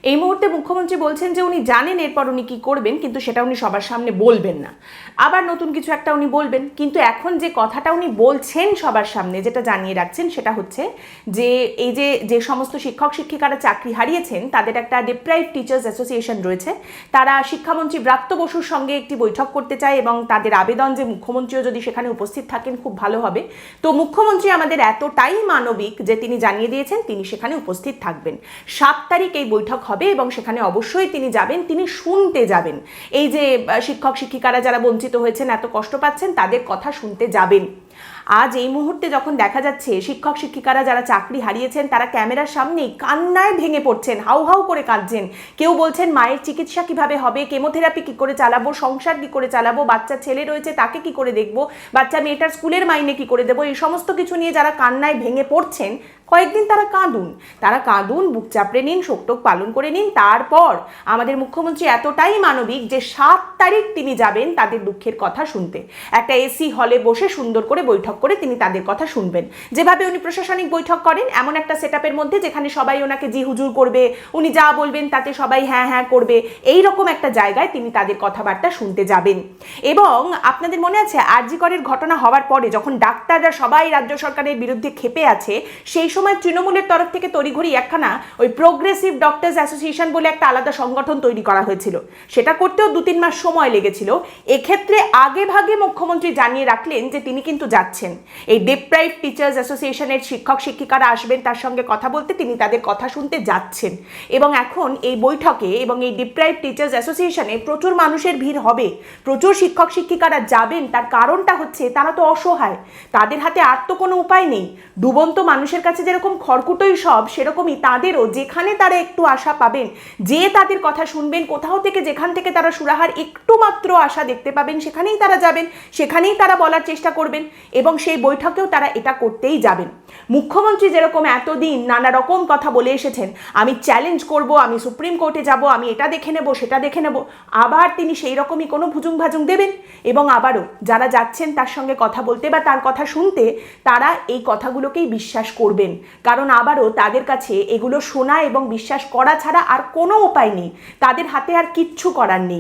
এই মুহূর্তে মুখ্যমন্ত্রী বলছেন যে উনি জানেন এরপর উনি কি করবেন, কিন্তু সেটা উনি সবার সামনে বলবেন না। আবার নতুন কিছু একটা উনি বলবেন, কিন্তু এখন যে কথাটা উনি বলছেন সবার সামনে, যেটা জানিয়ে রাখছেন, সেটা হচ্ছে যে এই যে সমস্ত শিক্ষক শিক্ষিকারা চাকরি হারিয়েছেন তাদের একটা ডিপ্রাইভড টিচার্স অ্যাসোসিয়েশন রয়েছে, তারা শিক্ষামন্ত্রী ব্রাত্য বসুর সঙ্গে একটি বৈঠক করতে চায় এবং তাদের আবেদন যে মুখ্যমন্ত্রীও যদি সেখানে উপস্থিত থাকেন খুব ভালো হবে। তো মুখ্যমন্ত্রী আমাদের এতটাই মানবিক যে তিনি জানিয়ে দিয়েছেন তিনি সেখানে উপস্থিত থাকবেন। 7 তারিখ এই বৈঠক হবে এবং সেখানে অবশ্যই তিনি যাবেন, তিনি শুনতে যাবেন। এই যে শিক্ষক শিক্ষিকারা যারা বঞ্চিত হয়েছেন, এত কষ্ট পাচ্ছেন, তাদের কথা শুনতে যাবেন। আজ এই মুহূর্তে যখন দেখা যাচ্ছে শিক্ষক শিক্ষিকারা যারা চাকরি হারিয়েছেন তারা ক্যামেরার সামনেই কান্নায় ভেঙে পড়ছেন, হাউ হাউ করে কাঁদছেন। কেউ বলছেন মায়ের চিকিৎসা কিভাবে হবে, কেমোথেরাপি কি করে চালাবো, সংসার কি করে চালাবো, বাচ্চা ছেলে রয়েছে তাকে কি করে দেখবো, বাচ্চা মেয়েটার স্কুলের মাইনে কি করে দেবো, এই সমস্ত কিছু নিয়ে যারা কান্নায় ভেঙে পড়ছেন, কয়েকদিন তারা কাঁদুন, বুক চাপড়ে নিন, শোকটোক পালন করে নিন। তারপর আমাদের মুখ্যমন্ত্রী এতটাই মানবিক যে 7 তারিখ তিনি যাবেন তাদের দুঃখের কথা শুনতে। একটা এসি হলে বসে সুন্দর করে বৈঠক করে তিনি তাদের কথা শুনবেন। যেভাবে উনি প্রশাসনিক বৈঠক করেন এমন একটা সেটআপের মধ্যে, যেখানে সবাই ওনাকে জি হুজুর করবে, উনি যা বলবেন তাতে সবাই হ্যাঁ হ্যাঁ করবে, এই রকম একটা জায়গায় তিনি তাদের কথাবার্তা শুনতে যাবেন। এবং আপনাদের মনে আছে আরজি করের ঘটনা হওয়ার পরে যখন ডাক্তাররা সবাই রাজ্য সরকারের বিরুদ্ধে ক্ষেপে আছে, সেই সময় তৃণমূলের তরফ থেকে তড়িঘড়ি একখানা ওই প্রোগ্রেসিভ ডক্টরস অ্যাসোসিয়েশন বলে একটা আলাদা সংগঠন তৈরি করা হয়েছিল। সেটা করতেও 2-3 মাস সময় লেগেছিল। এক্ষেত্রে আগে ভাগে মুখ্যমন্ত্রী জানিয়ে রাখলেন যে তিনি কিন্তু যাচ্ছেন। এই ডিপ্রাইভড টিচার্স অ্যাসোসিয়েশনের শিক্ষক শিক্ষিকারা আসবেন তার সঙ্গে কথা বলতে, তিনি তাদের কথা শুনতে যাচ্ছেন। এবং এখন এই বৈঠকে এবং এই ডিপ্রাইভড টিচার্স অ্যাসোসিয়েশনে প্রচুর মানুষের ভিড় হবে, প্রচুর শিক্ষক শিক্ষিকারা যাবেন। তার কারণটা হচ্ছে তারা তো অসহায়, তাদের হাতে আর তো কোনো উপায় নেই। ডুবন্ত মানুষের কাছে যেরকম খড়কুটোই সব, সেরকমই তাদেরও যেখানে তারা একটু আশা পাবেন, যে তাদের কথা শুনবেন, কোথাও থেকে যেখান থেকে তারা সুরাহার একটু মাত্র আশা দেখতে পাবেন, সেখানেই তারা যাবেন, সেখানেই তারা বলার চেষ্টা করবেন এবং সেই বৈঠকেও তারা এটা করতেই যাবেন। মুখ্যমন্ত্রী যেরকম এতদিন নানা রকম কথা বলে এসেছেন, আমি চ্যালেঞ্জ করব, আমি সুপ্রিম কোর্টে যাব, আমি এটা দেখে নেব, সেটা দেখে নেব, আবার তিনি সেই রকমই কোনো ভুজুং ভাজুং দেবেন এবং আবারও যারা যাচ্ছেন তার সঙ্গে কথা বলতে বা তার কথা শুনতে, তারা এই কথাগুলোকেই বিশ্বাস করবেন। কারণ আবারও তাদের কাছে এগুলো শোনা এবং বিশ্বাস করা ছাড়া আর কোনো উপায় নেই, তাদের হাতে আর কিচ্ছু করার নেই।